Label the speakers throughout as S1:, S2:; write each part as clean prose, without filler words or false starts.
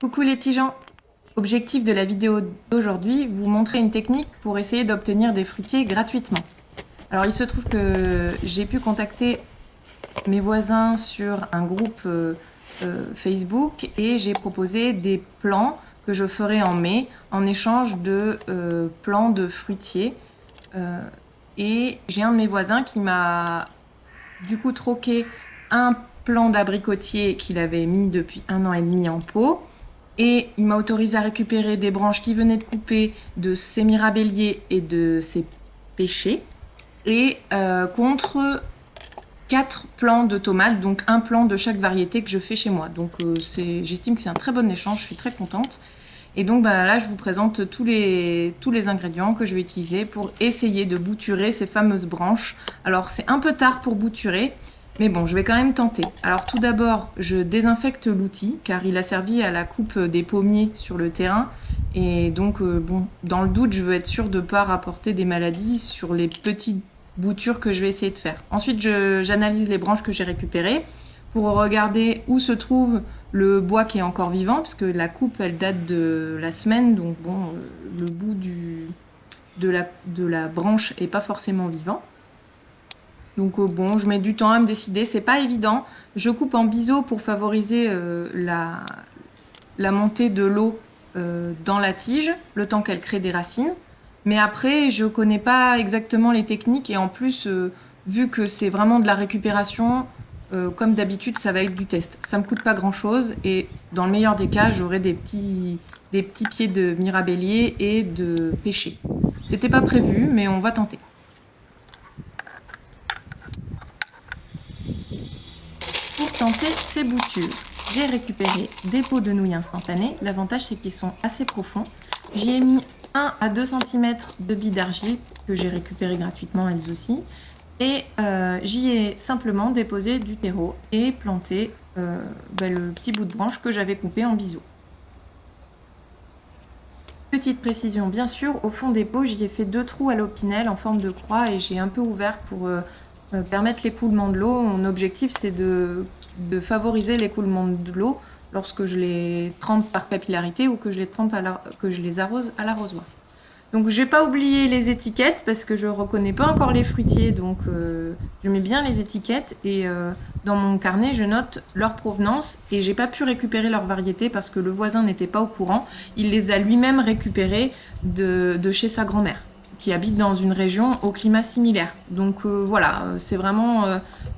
S1: Coucou les petits gens! Objectif de la vidéo d'aujourd'hui, vous montrer une technique pour essayer d'obtenir des fruitiers gratuitement. Alors il se trouve que j'ai pu contacter mes voisins sur un groupe Facebook et j'ai proposé des plants que je ferai en mai en échange de plants de fruitiers. Et j'ai un de mes voisins qui m'a du coup troqué un plant d'abricotier qu'il avait mis depuis 1 an et demi en pot. Et il m'a autorisé à récupérer des branches qu'il venait de couper de ses mirabelliers et de ses pêchers. Et contre 4 plants de tomates, donc un plant de chaque variété que je fais chez moi. Donc j'estime que c'est un très bon échange, je suis très contente. Et donc là, je vous présente tous les ingrédients que je vais utiliser pour essayer de bouturer ces fameuses branches. Alors c'est un peu tard pour bouturer, mais bon, je vais quand même tenter. Alors tout d'abord, je désinfecte l'outil, car il a servi à la coupe des pommiers sur le terrain. Et donc, bon, dans le doute, je veux être sûre de ne pas rapporter des maladies sur les petites boutures que je vais essayer de faire. Ensuite, j'analyse les branches que j'ai récupérées pour regarder où se trouve le bois qui est encore vivant, parce que la coupe, elle date de la semaine, donc bon, le bout de la branche est pas forcément vivant. Donc bon, je mets du temps à me décider, c'est pas évident. Je coupe en biseau pour favoriser la montée de l'eau dans la tige, le temps qu'elle crée des racines. Mais après, je connais pas exactement les techniques et en plus, vu que c'est vraiment de la récupération, comme d'habitude, ça va être du test. Ça me coûte pas grand chose et dans le meilleur des cas, j'aurai des petits pieds de mirabellier et de pêcher. C'était pas prévu, mais on va tenter. Pour tenter ces boutures, j'ai récupéré des pots de nouilles instantanées. L'avantage, c'est qu'ils sont assez profonds. J'y ai mis 1 à 2 cm de billes d'argile que j'ai récupérées gratuitement elles aussi. Et j'y ai simplement déposé du terreau et planté le petit bout de branche que j'avais coupé en biseau. Petite précision, bien sûr, au fond des pots, j'y ai fait 2 trous à l'opinel en forme de croix et j'ai un peu ouvert pour permettre l'écoulement de l'eau. Mon objectif, c'est de favoriser l'écoulement de l'eau lorsque je les trempe par capillarité ou que je les arrose à l'arrosoir. Donc j'ai pas oublié les étiquettes parce que je reconnais pas encore les fruitiers, donc je mets bien les étiquettes et dans mon carnet je note leur provenance et j'ai pas pu récupérer leur variété parce que le voisin n'était pas au courant. Il les a lui-même récupérés de chez sa grand-mère qui habite dans une région au climat similaire. Donc voilà, c'est vraiment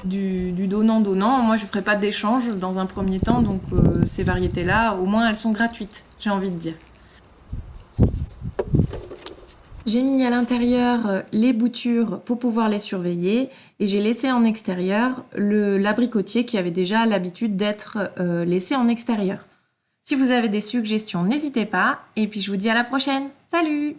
S1: du donnant-donnant. Moi je ferai pas d'échange dans un premier temps, donc ces variétés-là, au moins elles sont gratuites, j'ai envie de dire. J'ai mis à l'intérieur les boutures pour pouvoir les surveiller et j'ai laissé en extérieur l'abricotier qui avait déjà l'habitude d'être laissé en extérieur. Si vous avez des suggestions, n'hésitez pas et puis je vous dis à la prochaine. Salut!